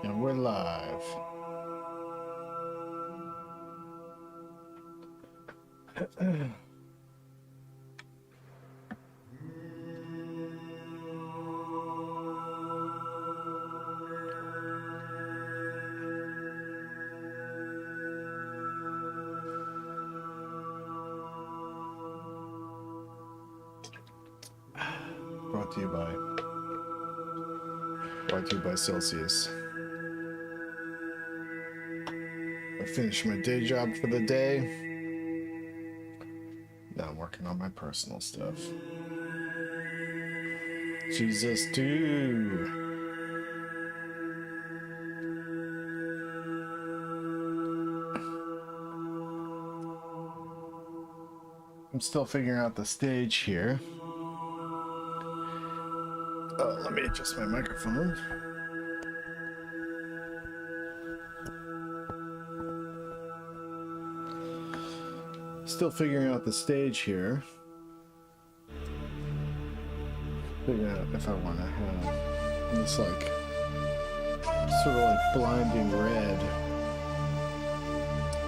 And we're live. Brought to you by Celsius. I finished my day job for the day. Now I'm working on my personal stuff. Jesus, dude. I'm still figuring out the stage here. Oh, let me adjust my microphone. Still figuring out the stage here. Figuring out if I want to have this like sort of like blinding red.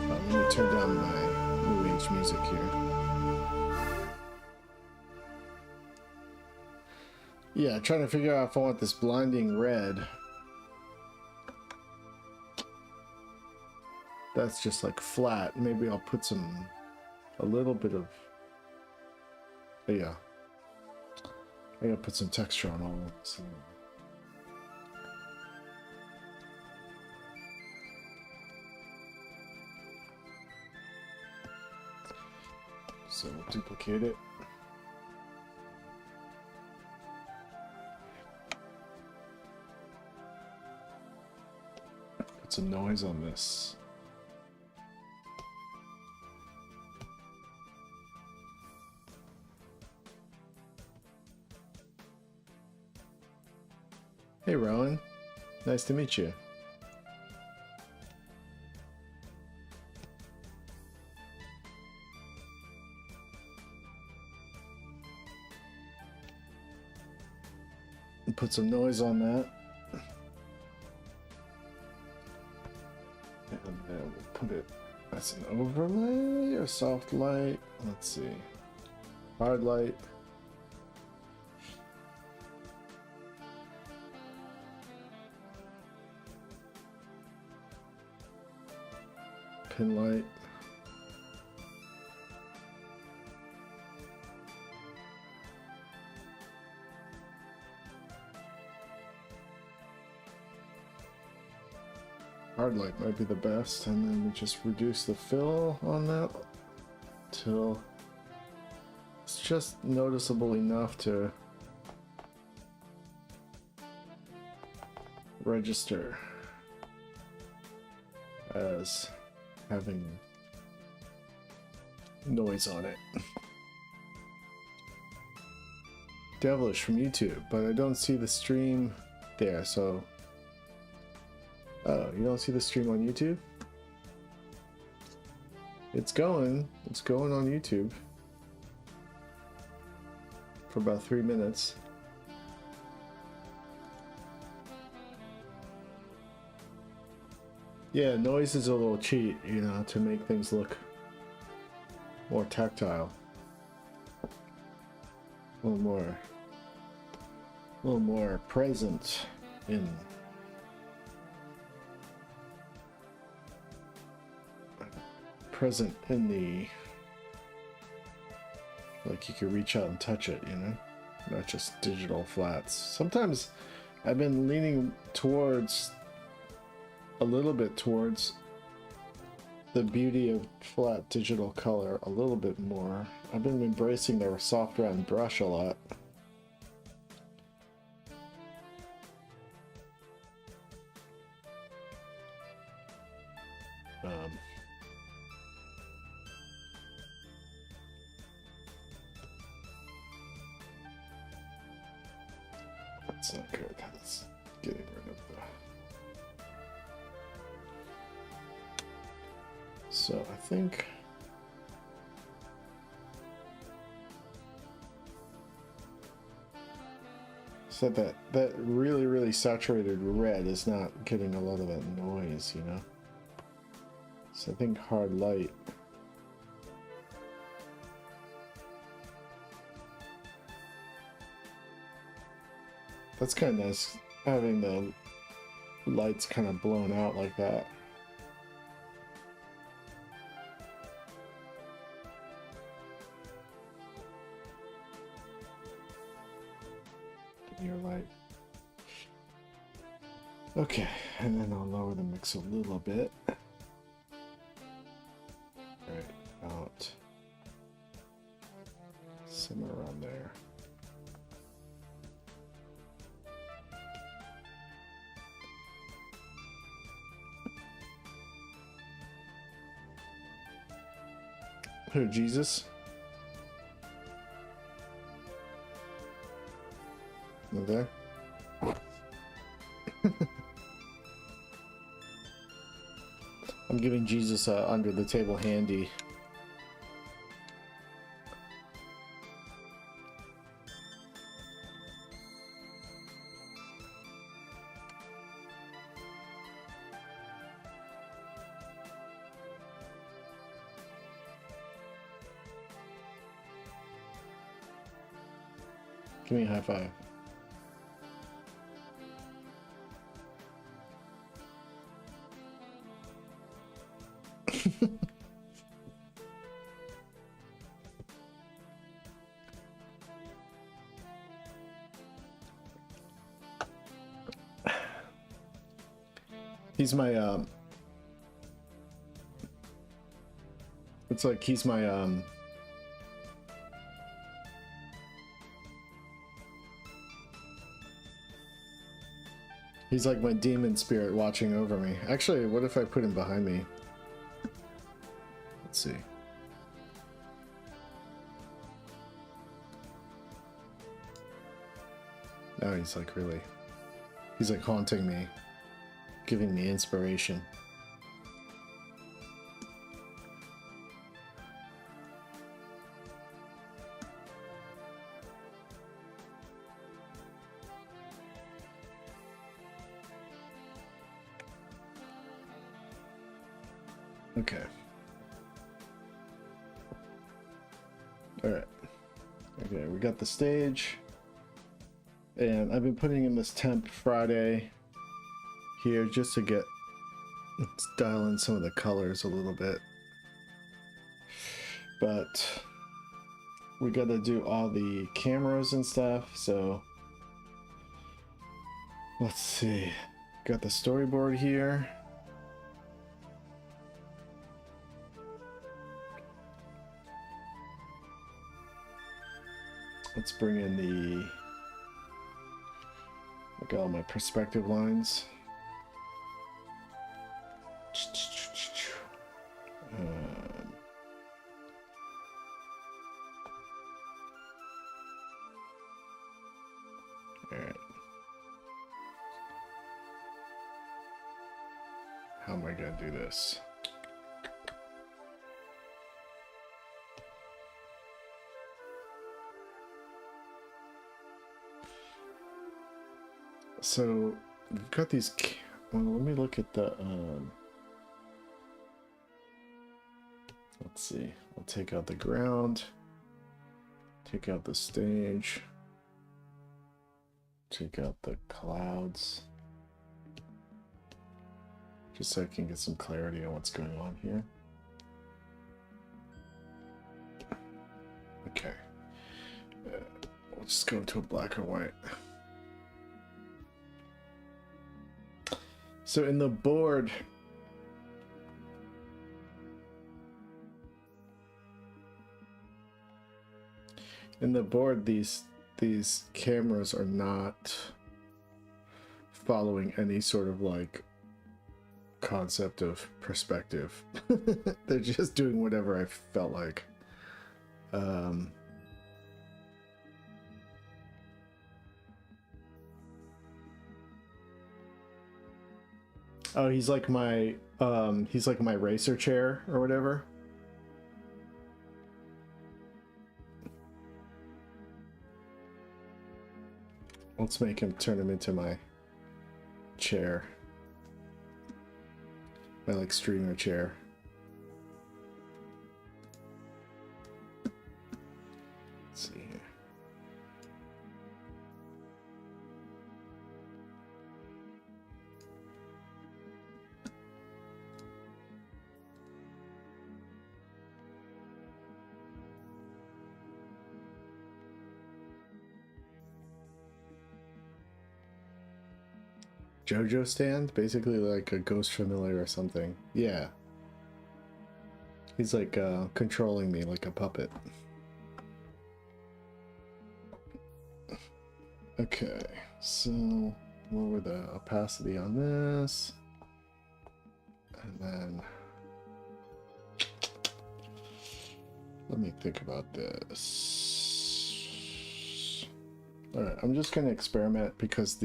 Let me turn down my New Age music here. Yeah, trying to figure out if I want this blinding red. That's just like flat. Maybe I'll put a little bit of, yeah. I gotta put some texture on all of this. So we'll duplicate it. Put some noise on this. Hey Rowan, nice to meet you. Put some noise on that. And then we'll put it as an overlay or soft light. Let's see. Hard light. Pin light. Hard light might be the best, and then we just reduce the fill on that till it's just noticeable enough to register as having noise on it. Devilish from YouTube, but I don't see the stream there, so... Oh, you don't see the stream on YouTube? It's going on YouTube for about 3 minutes. Yeah, noise is a little cheat, you know, to make things look more tactile. A little more present in the, like you could reach out and touch it, you know, not just digital flats. Sometimes I've been leaning towards a little bit towards the beauty of flat digital color a little bit more. I've been embracing the soft round brush a lot. That's not good. That's getting rid of the... So I think... So that really, really saturated red is not getting a lot of that noise, you know? So I think hard light. That's kind of nice, having the lights kind of blown out like that. Your light. Okay, and then I'll lower the mix a little bit. Right, about somewhere around there. Who, Jesus? Okay. I'm giving Jesus under the table handy. Give me a high five. He's my it's like he's my he's like my demon spirit watching over me. Actually, what if I put him behind me? Let's see. Now he's like really, he's like haunting me, giving me inspiration. Okay. All right. Okay, we got the stage. And I've been putting in this temp Friday here just to get, let's dial in some of the colors a little bit. But we got to do all the cameras and stuff, so let's see. Got the storyboard here. Let's bring in the, look at all my perspective lines. All right. How am I gonna do this? So we've got these. Well, let me look at the. Let's see. I'll take out the ground. Take out the stage. Take out the clouds. Just so I can get some clarity on what's going on here. Okay. We'll just go to a black and white. So in the board, these cameras are not following any sort of like concept of perspective. They're just doing whatever I felt like. Oh, he's like my racer chair or whatever. Let's make him turn him into my chair. My like streamer chair. Let's see here. JoJo stand? Basically like a ghost familiar or something. Yeah. He's like controlling me like a puppet. Okay, so lower the opacity on this. And then let me think about this. Alright, I'm just gonna experiment because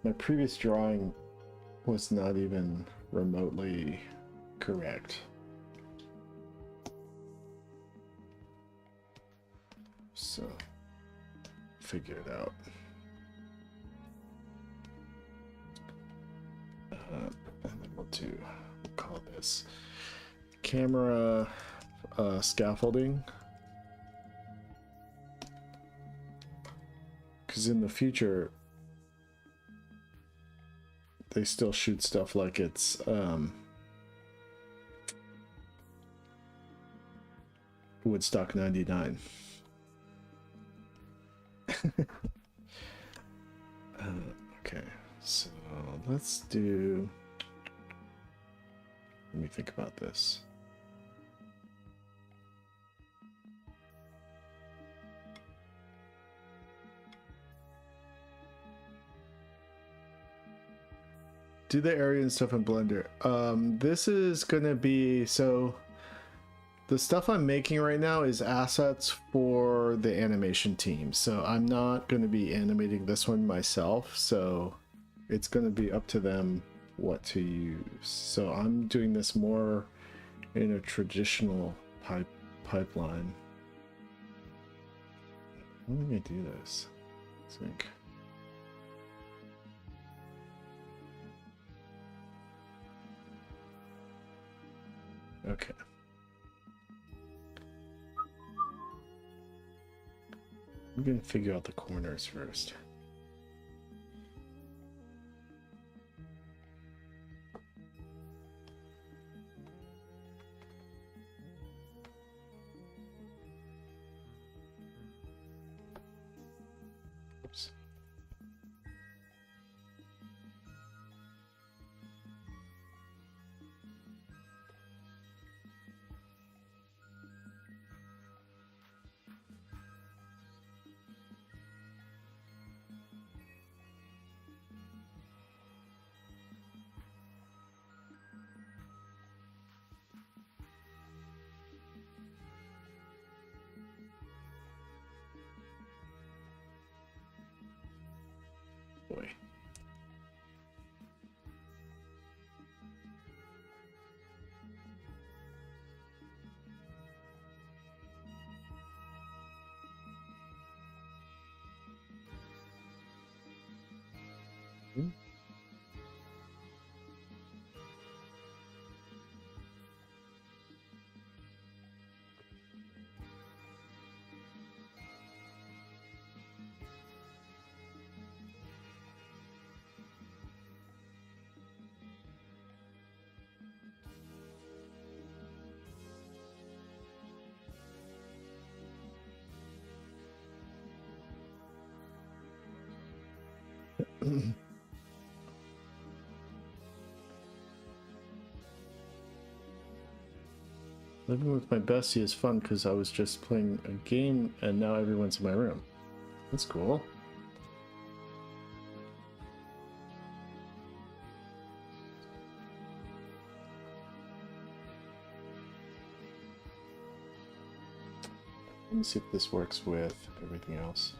my previous drawing was not even remotely correct. So, figure it out. And then we'll call this camera scaffolding. Because in the future, they still shoot stuff like it's Woodstock 99. Okay, so let's do, let me think about this. Do the area and stuff in Blender. This is gonna be, so the stuff I'm making right now is assets for the animation team. So I'm not gonna be animating this one myself. So it's gonna be up to them what to use. So I'm doing this more in a traditional pipeline. How do I do this? I think. Okay. I'm gonna figure out the corners first. Oops. Boy. Living with my bestie is fun because I was just playing a game and now everyone's in my room. That's cool. Let me see if this works with everything else.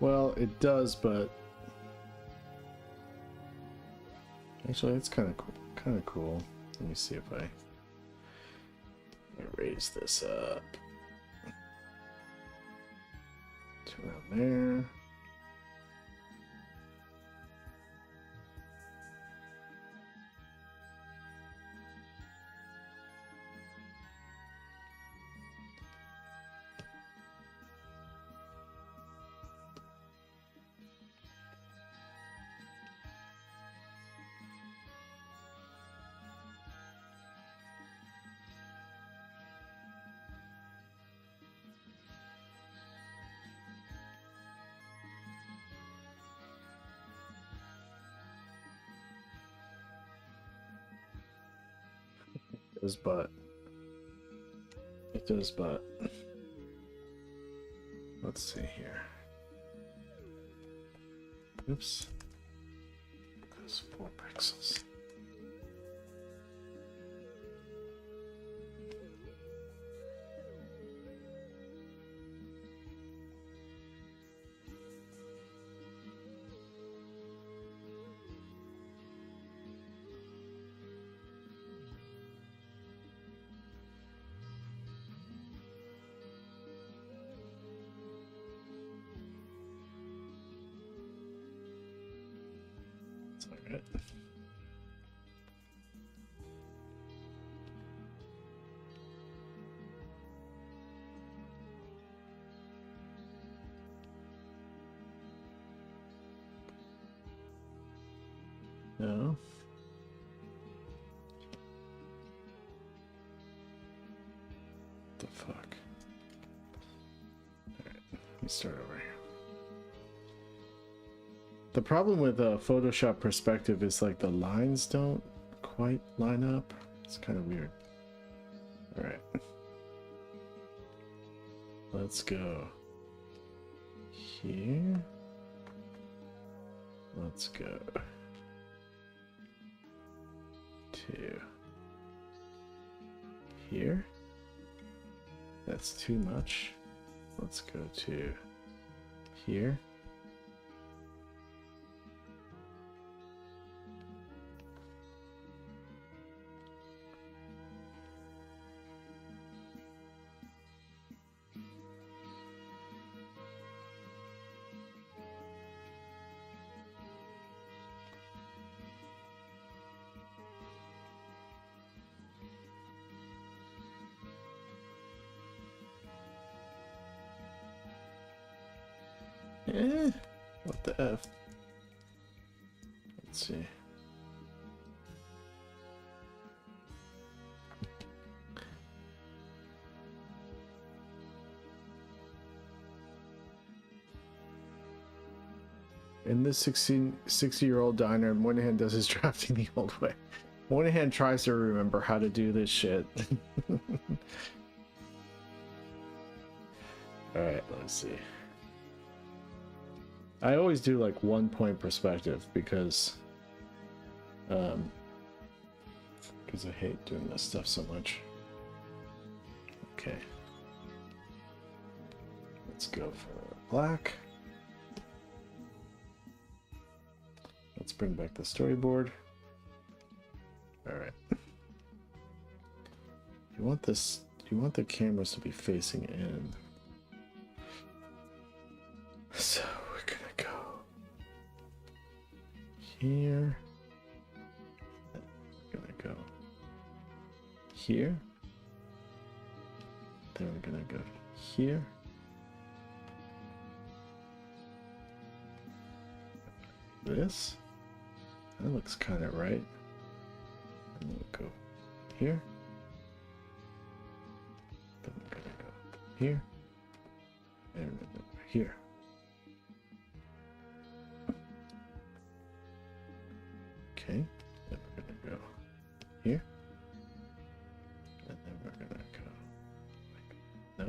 Well, it does, but actually, it's kind of cool. Kind of cool. Let me see if I raise this up to around there. Does but it does but let's see here. Oops, that's 4 pixels. Alright. No. The fuck? Alright, let me start over here. The problem with Photoshop perspective is like the lines don't quite line up. It's kind of weird. All right. Let's go here. Let's go to here. That's too much. Let's go to here. What the F? Let's see. In this 60-year-old diner, Moynihan does his drafting the old way. Moynihan tries to remember how to do this shit. Alright, let's see. I always do like 1 point perspective because I hate doing this stuff so much. Okay. Let's go for black. Let's bring back the storyboard. All right. You want this, you want the cameras to be facing in. So we're gonna go here. We're gonna go here. Then we're gonna go here. This. That looks kind of right. And we'll go here. Then we're gonna go here. And then over here. Okay. Then we're gonna go here. And then we're gonna go like, no.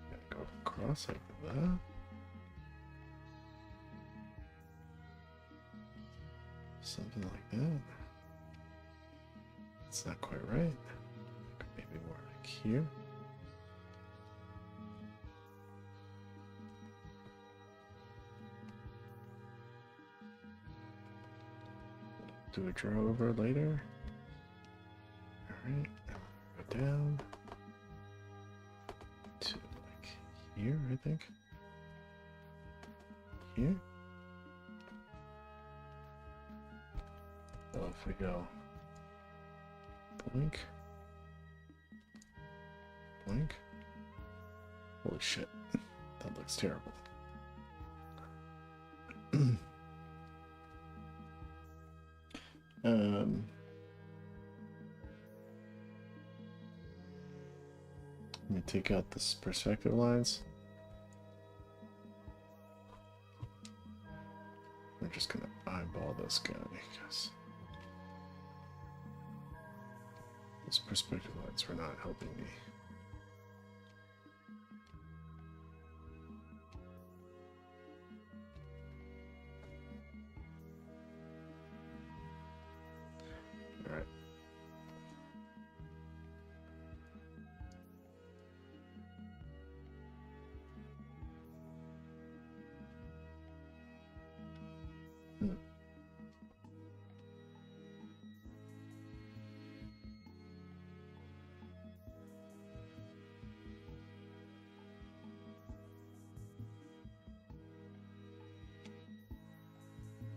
Gotta go across like that. Something like that. It's not quite right. Maybe more like here. do a draw over later. Alright, go down to like here, I think. Here. Well, if we go blink, blink. Holy shit, that looks terrible. Let me take out this perspective lines. I'm just gonna eyeball this guy because those perspective lines were not helping me. All right.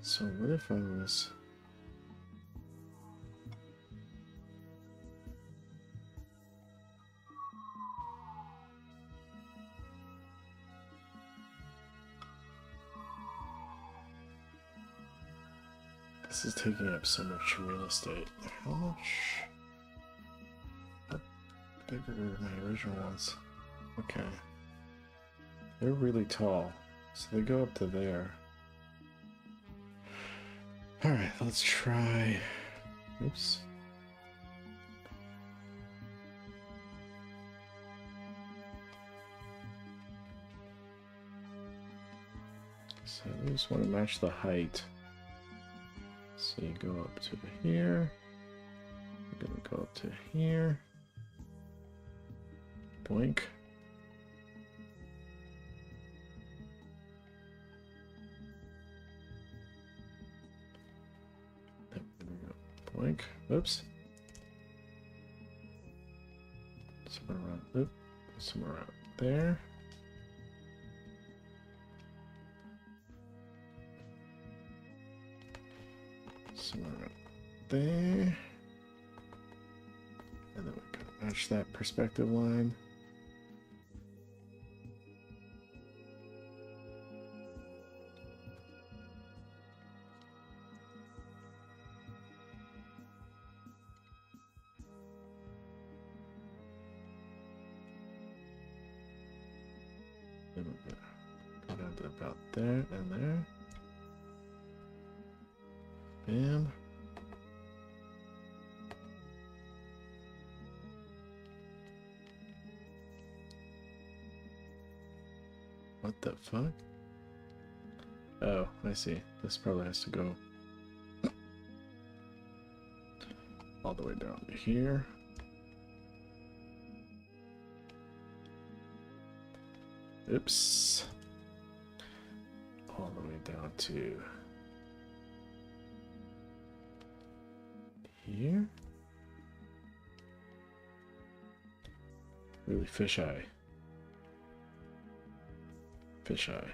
So what if I was... This is taking up so much real estate. How much? How big are my original ones? Okay. They're really tall, so they go up to there. Alright, let's try... Oops. So I just want to match the height. So you go up to here. You're gonna go up to here. Blink. Blink. Oops. Somewhere around. Oop. Somewhere around there. Somewhere around there. And then we can match that perspective line. Then we're gonna go down to about there and there. Bam. What the fuck? Oh, I see. This probably has to go all the way down to here. Oops. All the way down to here. Really fisheye. Fisheye.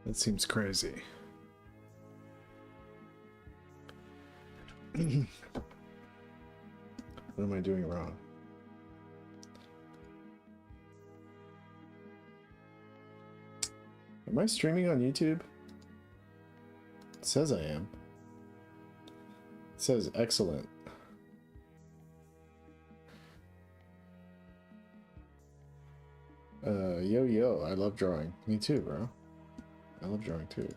That seems crazy. What am I doing wrong? Am I streaming on YouTube? It says I am. It says excellent. Yo, I love drawing. Me too, bro. I love drawing too.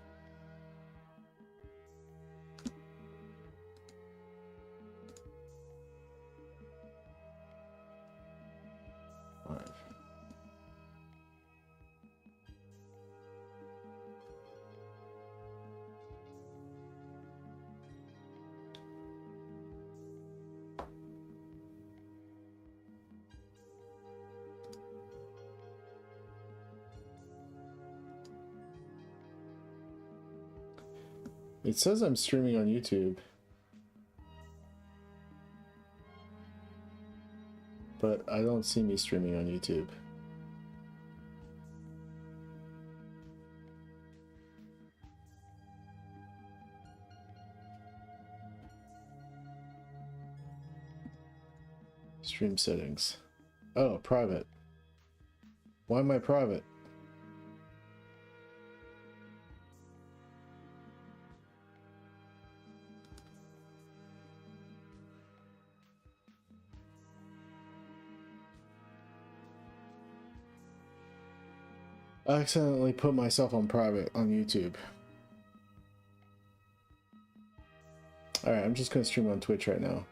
It says I'm streaming on YouTube. But I don't see me streaming on YouTube. Stream settings. Oh, private. Why am I private? I accidentally put myself on private on YouTube. Alright, I'm just gonna stream on Twitch right now.